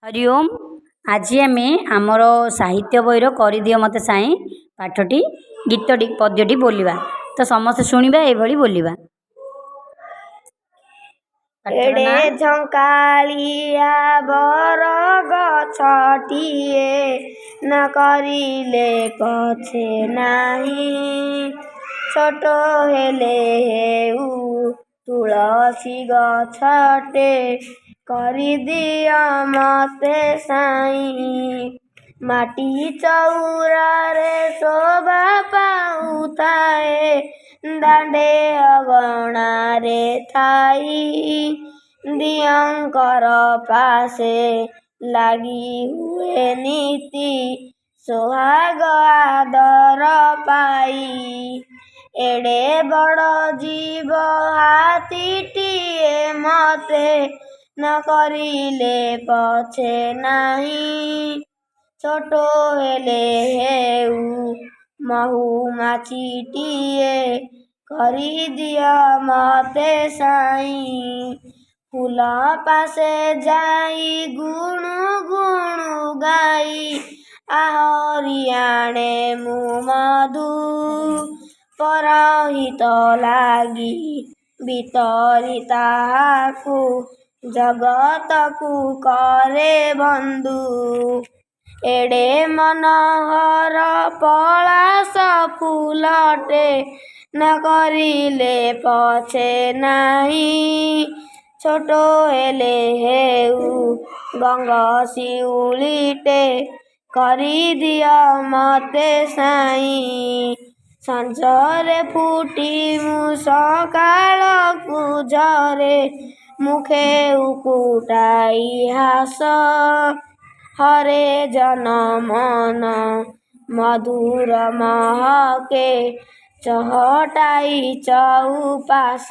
हरिओम। आज आम आमर साहित्य बहीर करदियो मते साई पाठटी गीतटी पद्यटी बोलिबा। तो समस्त शुणिबा एभली बोलिबा। एड़े झंकालिया बर गछटिए न करिले पछे नाही छोट हेले हेउ तुलसी गछटे करी दिया मते साई माटी चौरा रे शोभा पाउताए दांडे अगणा रे थाई दियंकर पासे लागी हुए नीति सोहाग आदर पाई एड़े बड़ जीव हाथीटिए मते न करिले पछे नाही छोट हेले हेउ महुमाछीटिए करी दिया मते साई फूल पासे जाई गुणु गुणु गाई आहरियाणे मु मधु परहित लागी बितरी ताहाकु जगत को करे बंधु एड़े मनोहर पलाश फूलटे न करिले पछे नाही छोट हेले हेउ गंगशिउलीटे करी दिया मते साई संजरे फुटी मु सकाळ को झरे मुखे उकुटाई हास हरे जन मन मधुर महके चहटाई चौपास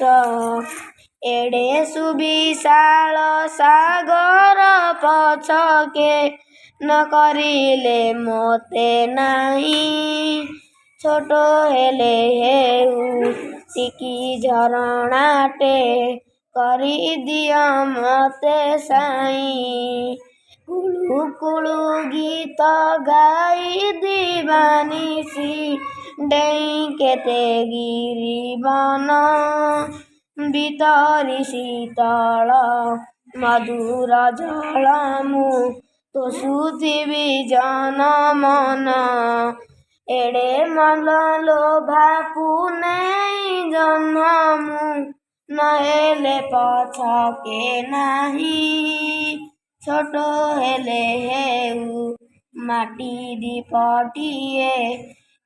एड़े सुविशाल सागर पछके न करिले मोते नाही छोट हेले हेउ टिकी झरणाटे करी दिया मते साई कुळु कुळु गीत गाई दीवानिसी डेई केते गिरी बन बितरी शीतल मधुर जल मु तोषुथिबी जन मन एड़े मन लोभा पुनेई जन्म मु नहेले पछके नाही छोट हेले हेउ माटी दीपटिए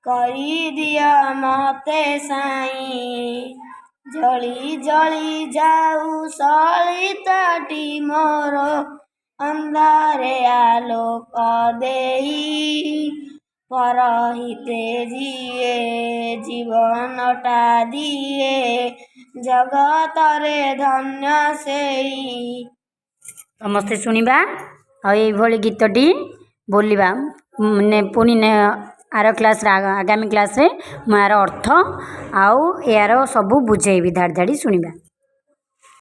करी दिया मते साई जली जली जाऊ सलिताटी मोर अंधारे आलोक देई परहिते जिए जीवनटा दिए जगतरे धन्य सेई। समस्ते शुणिबा आभली गीतटी बोलिबा पुणी आर क्लास आगामी क्लास रे यार अर्थ आउ यार सबू बुझेबी धाड़ी धाड़ी शुणिबा।